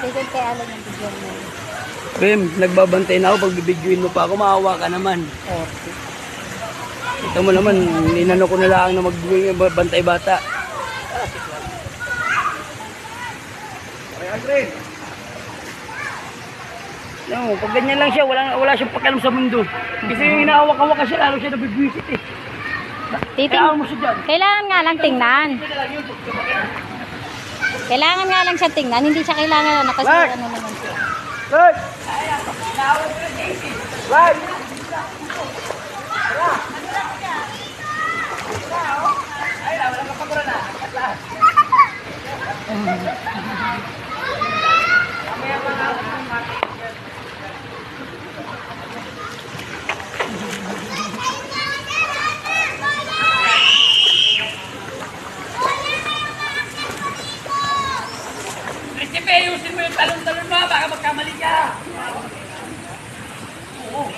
Bigyan kay Alan yung bigyan mo. Bim, nagbabantay na ako. Pag bibidyoin mo pa ako, maawa ka naman. Okay. Ito mo naman, ninano ko na lang na magbantay bata. No, pag ganyan lang siya, wala siyang pakialam sa mundo. Kasi yung inaawak-awak kasi lalo siya nabibwisit eh. Kailangan mo siya dyan. Kailangan nga lang tingnan. Kailangan nga lang siya tingnan. Hindi siya kailangan na kasi Mark! ano naman siya. Good! Right! Prinsipe, ayusin mo yung talon-talon mo, baka magkamali ka. Oo.